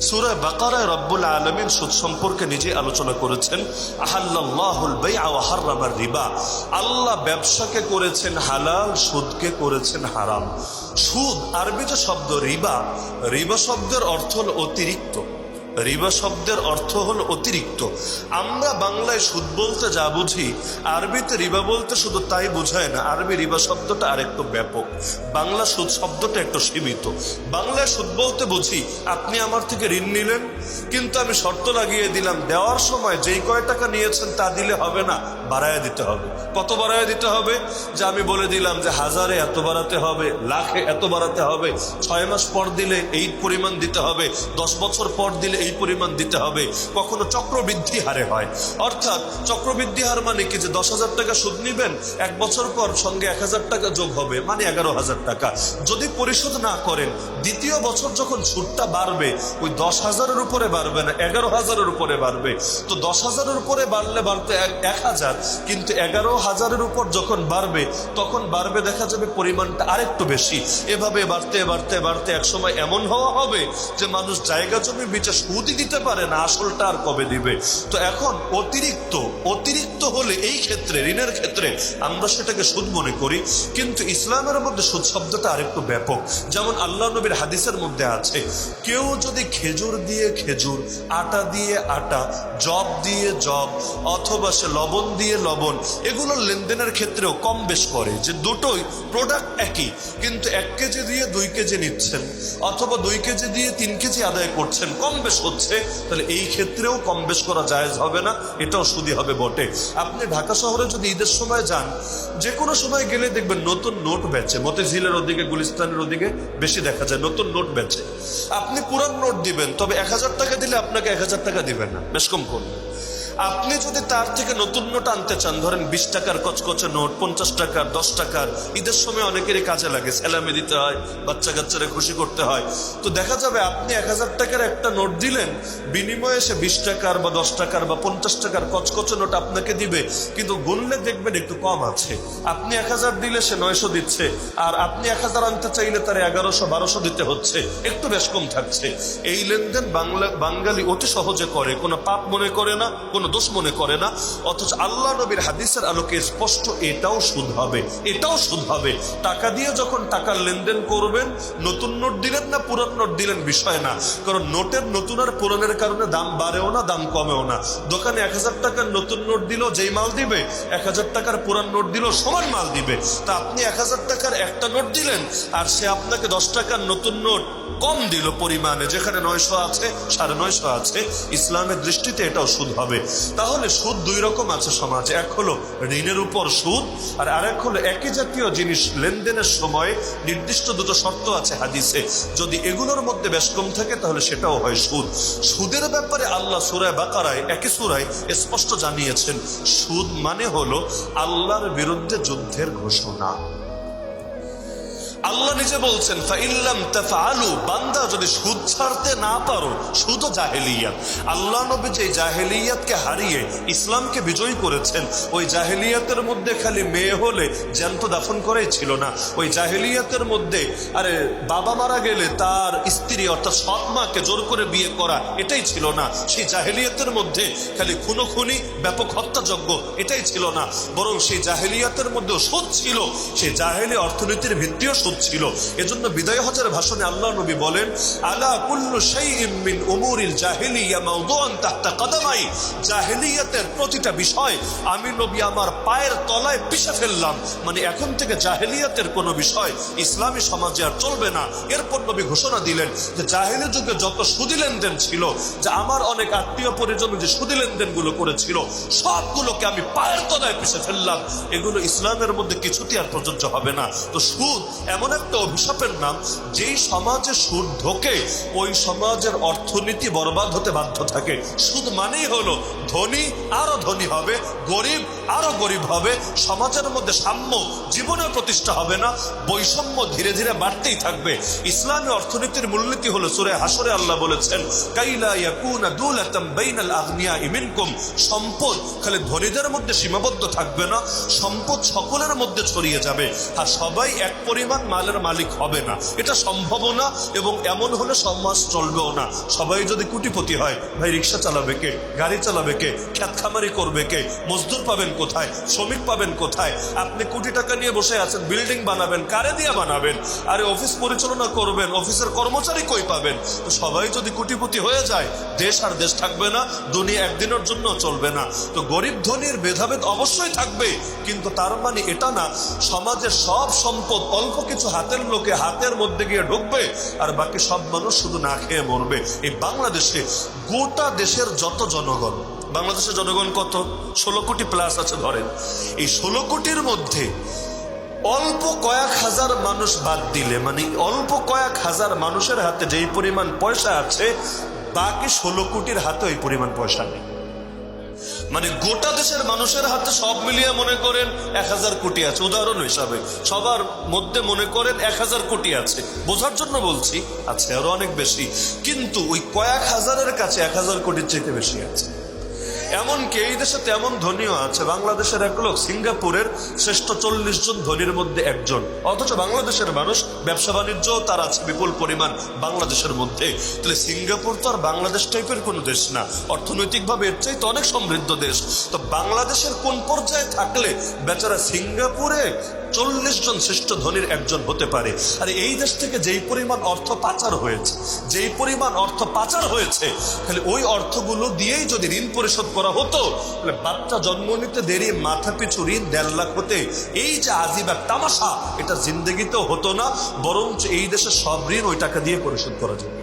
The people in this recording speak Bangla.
সূরা বাকারায় রব্বুল আলামিন সুদ সম্পর্কে নিজে আলোচনা করেছেন, আহাল্লাল্লাহুল বাইআ ওয়া হাররামার রিবা। আল্লাহ ব্যবসাকে করেছেন হালাল, সুদকে করেছেন হারাম। সুদ আরবি যে শব্দ রিবা, রিবা শব্দের অর্থ হল অতিরিক্ত। রিবা শব্দের অর্থ হল অতিরিক্ত। আমরা বাংলায় সুদ বলতে যা বুঝি, আরবিতে রিবা বলতে শুধু তাই বোঝায় না, আরবি রিবা শব্দটা আরেকটু ব্যাপক, বাংলা সুদ শব্দটা একটু সীমিত। বাংলায় সুদ বলতে বুঝি আপনি আমার থেকে ঋণ নিলেন, কিন্তু আমি শর্ত লাগিয়ে দিলাম দেওয়ার সময় যেই কয় টাকা নিয়েছেন তা দিলে হবে না, বাড়ায় দিতে হবে। কত বাড়ায় দিতে হবে? যে আমি বলে দিলাম যে 1000-এ এত বাড়াতে হবে, লাখে এত বাড়াতে হবে, 6 মাস পর দিলে এই পরিমাণ দিতে হবে, 10 বছর পর দিলে এই পরিমাণ দিতে হবে। কখনো চক্রবৃদ্ধি হারে হয়, অর্থাৎ চক্রবৃদ্ধি হার মানে কি, যে 10,000 টাকা সুদ নিবেন, 1 বছর পর সঙ্গে 1000 টাকা যোগ হবে, মানে 11,000 টাকা। যদি পরিশোধ না করেন, দ্বিতীয় বছর যখন সুদটা বাড়বে, ওই 10,000-এর উপরে বাড়বে না, 11,000-এর উপরে বাড়বে। তো 10,000-এর উপরে বাড়লে বাড়তে 1,000, কিন্তু 11,000-এর উপর যখন বাড়বে, তখন বাড়বে দেখা যাবে পরিমাণটা আরেকটু বেশি। এভাবে বাড়তে বাড়তে বাড়তে একসময় এমন হওয়া হবে যে মানুষ জায়গা জমি বেচে সুদই দিতে পারে না, আসলটা আর কবে দিবে। তো এখন অতিরিক্ত হলে এই ক্ষেত্রে, ঋণের ক্ষেত্রে আমরা সেটাকে সুদ মনে করি, কিন্তু ইসলামের মধ্যে সুদ শব্দটা আরেকটু ব্যাপক। যেমন আল্লাহ নবীর হাদিসের মধ্যে আছে, কেউ যদি খেজুর দিয়ে খেজুর, আটা দিয়ে আটা, জব দিয়ে জব, অথবা সে লবণ দিয়ে লবণ, এগুলোর লেনদেনের ক্ষেত্রেও কম বেশ করে, যে দুটোই প্রোডাক্ট একই, কিন্তু 1 কেজি দিয়ে 2 কেজি নিচ্ছেন, অথবা 2 কেজি দিয়ে 3 কেজি আদায় করছেন, কম বেশ হচ্ছে, তাহলে এই ক্ষেত্রেও কম বেশ করা জায়েজ হবে না, এটাও সুদি হবে বটে। আপনি ঢাকা শহরে যদি ঈদের সময় যান, যে কোনো সময় গেলে দেখবেন নতুন নোট বেচে, মতিঝিলের ওদিকে, গুলিস্তানের ওদিকে বেশি দেখা যায় নতুন নোট বেচে। আপনি পুরান নোট দিবেন, তবে 1000 টাকা দিলে আপনাকে 1000 টাকা দিবেন না, বেশ কম করবেন। আপনি যদি তার থেকে নতুন নোট আনতে চান, ধরেন 20 টাকার কচকচে নোট, 50 টাকার, 10 টাকার, ঈদের সময় অনেকেরই কাজে লাগে, সেলামি দিতে হয়, বাচ্চা কাচ্চারা খুশি করতে হয়। তো দেখা যাবে আপনি 1000 টাকার একটা নোট দিলেন, বিনিময়ে সে 20 টাকার বা 10 টাকার বা 50 টাকার কচকচে নোট আপনাকে দিবে, কিন্তু গুনলে দেখবেন একটু কম আছে। আপনি 1000 দিলে সে 900 দিচ্ছে, আর আপনি 1000 আনতে চাইলে তার 1100-1200 দিতে হচ্ছে, একটু বেশ কম থাকছে। এই লেনদেন বাঙালি অতি সহজে করে, কোনো পাপ মনে করে না, কোনো দোষ মনে করে না। অথচ আল্লাহ নবীর হাদিসের আলোকে স্পষ্ট এটাও সুদ হবে, এটাও সুদ হবে। টাকা দিয়ে যখন টাকার লেনদেন করবেন, নতুন নোট দিলেন না পুরান নোট দিলেন বিষয় না, কারণ নোটের নতুন আর পুরানের কারণে দাম বাড়েও না, দাম কমেও না। দোকানে 1000 টাকার নতুন নোট দিল যেই মাল দিবে, 1000 টাকার পুরান নোট দিল সমান মাল দিবে। তা আপনি 1000 টাকার একটা নোট দিলেন, আর সে আপনাকে 10 টাকার নতুন নোট কম দিল পরিমাণে, যেখানে 900 আছে 950 আছে। ইসলামের দৃষ্টিতে এটাও সুদ হবে। তাহলে সুদ 2 রকম আছে সমাজে, এক হলো ঋণের উপর সুদ, আর আরেক হলো একই জাতীয় জিনিস লেনদেনের সময় নির্দিষ্ট 2টো শর্ত আছে হাদিসে, যদি এগুলোর মধ্যে বেশ কম থাকে তাহলে সেটাও হয় সুদ। সুদের ব্যাপারে আল্লাহ সূরা বাকারায়, একই সূরায় স্পষ্ট জানিয়েছেন, সুদ মানে হলো আল্লাহর বিরুদ্ধে যুদ্ধের ঘোষণা। আল্লাহ নিজে বলছেন, ফাইল্লাম তাফআলু, বান্দা যদি সুদ ছাড়তে না পারো, সুদ ও জাহেলিয়াত। আল্লাহ নবী যে জাহেলিয়াতকে হারিয়ে ইসলামকে বিজয়ী করেছেন, ওই জাহেলিয়াতের মধ্যে খালি মেয়ে হলে জ্যান্ত দাফন করাই ছিল না। ওই জাহেলিয়াতের মধ্যে আরে বাবা মারা গেলে তার স্ত্রী অর্থাৎ সৎ মাকে জোর করে বিয়ে করা, এটাই ছিল না। সেই জাহেলিয়াতের মধ্যে খালি খুনোখুনি, ব্যাপক হত্যাযজ্ঞ, এটাই ছিল না, বরং সেই জাহেলিয়াতের মধ্যেও সুদ ছিল। সেই জাহেলি অর্থনীতির ভিত্তিও সুদ ছিল। এজন্য বিদায় হজের ভাষণে আল্লাহ নবী বলেন, আলা কুল্লু শাইইন মিন উমুরিল জাহিলিয়া মাওদুআন তাহতা কদমাই, জাহেলিয়াতের প্রতিটা বিষয় আমি নবী আমার পায়ের তলায় পিষে ফেললাম। মানে এখন থেকে জাহেলিয়াতের কোনো বিষয় ইসলামী সমাজে আর চলবে না। এরপর নবী ঘোষণা দিলেন যে জাহেলি যুগে যত সুদি লেনদেন ছিল, যে আমার অনেক আত্মীয় পরিজন যে সুদি লেনদেন গুলো করেছিল, সবগুলোকে আমি পায়ের তলায় পিষে ফেললাম। এগুলো ইসলামের মধ্যে কিছুতেই আর প্রযোজ্য হবে না। তো সুদ এমন একটা অভিশাপের নাম, যেই সমাজে সুদ ঢোকে ওই সমাজের অর্থনীতি বরবাদ হতে বাধ্য থাকে। সুদ মানেই হলো ধনী আরো ধনী হবে, গরিব আরো গরিব হবে, সমাজের মধ্যে সাম্য জীবনের প্রতিষ্ঠা হবে না, বৈষম্য ধীরে ধীরে বাড়তেই থাকবে। ইসলামী অর্থনীতির মূলনীতি হলো, সূরা হাসরে আল্লাহ বলেছেন, কাইলা ইয়াকুনা দুলাতাম বাইনাল আগনিয়াই মিনকুম, সম্পদ খালি ধনীদের মধ্যে সীমাবদ্ধ থাকবে না, সম্পদ সকলের মধ্যে ছড়িয়ে যাবে। আর সবাই এক পরিমাণ মালের মালিক হবে না, এটা সম্ভব না। এবং এমন হলে সমাজ চলবেও না। সবাই যদি কোটিপতি হয়, ভাই রিক্সা চালাবে কে, গাড়ি চালাবে কে, খেত খামারি করবে কে, মজদুর পাবেন কোথায়, শ্রমিক পাবেন কোথায়? আপনি কোটি টাকা নিয়ে বসে আছেন, বিল্ডিং বানাবেন, কারে দিয়ে বানাবেন? আরে অফিস পরিচালনা করবেন, অফিসের কর্মচারী কই পাবেন? তো সবাই যদি কোটিপতি হয়ে যায়, দেশ আর দেশ থাকবে না, দুনিয়া একদিনের জন্য চলবে না। তো গরিব ধনীর ভেদাভেদ অবশ্যই থাকবে, কিন্তু তার মানে এটা না সমাজের সব সম্পদ অল্প কিছু হাতের লোকে হাতের মধ্যে গিয়ে ঢুকবে আর বাকি সব মানুষ শুধু না খেয়ে মরবে। এই বাংলাদেশে গোটা দেশের যত জনগণ, বাংলাদেশের জনগণ কত? 16 কোটি প্লাস আছে ধরেন। এই 16 কোটির মধ্যে অল্প কয়েক হাজার মানুষ বাদ দিলে, মানে অল্প কয়েক হাজার মানুষের হাতে যেই পরিমাণ পয়সা আছে, বাকি 16 কোটির হাতে ওই পরিমাণ পয়সা নেই। মানে গোটা দেশের মানুষের হাতে সব মিলিয়ে মনে করেন 1000 কোটি আছে, উদাহরণ হিসাবে সবার মধ্যে মনে করেন 1000 কোটি আছে, বোঝার জন্য বলছি, আছে আরো অনেক বেশি, কিন্তু ওই কয়েক হাজারের কাছে 1000 কোটির চাইতে বেশি আছে। এমনকি এই দেশে তেমন ধনীও আছে। বাংলাদেশের এক লোক সিঙ্গাপুরের শ্রেষ্ঠ 40 জন ধনীর মধ্যে একজন, অথচ বাংলাদেশের মানুষ ব্যবসা বাণিজ্য তার আছে বিপুল পরিমাণ বাংলাদেশের মধ্যে। তাহলে সিঙ্গাপুর তো আর বাংলাদেশ টাইপের কোনো দেশ না, অর্থনৈতিকভাবে এর চাইতে অনেক সমৃদ্ধ দেশ। তো বাংলাদেশের কোন পর্যায়ে থাকলে বেচারা সিঙ্গাপুরে 40 জন শ্রেষ্ঠ ধনীর একজন হতে পারে? আর এই দেশ থেকে যেই পরিমাণ অর্থ পাচার হয়েছে, যেই পরিমাণ অর্থ পাচার হয়েছে, খালি ওই অর্থগুলো দিয়েই যদি ঋণ পরিশোধ করা হতো, তাহলে বাচ্চা জন্ম নিতে দেরি মাথা পিছু ঋণ 1.5 লাখ হতে, এই যে আজিব এক তামাশা, এটা জিন্দগিতেও হতো না, বরঞ্চ এই দেশে সব ঋণ ওই টাকা দিয়ে পরিশোধ করা যায়।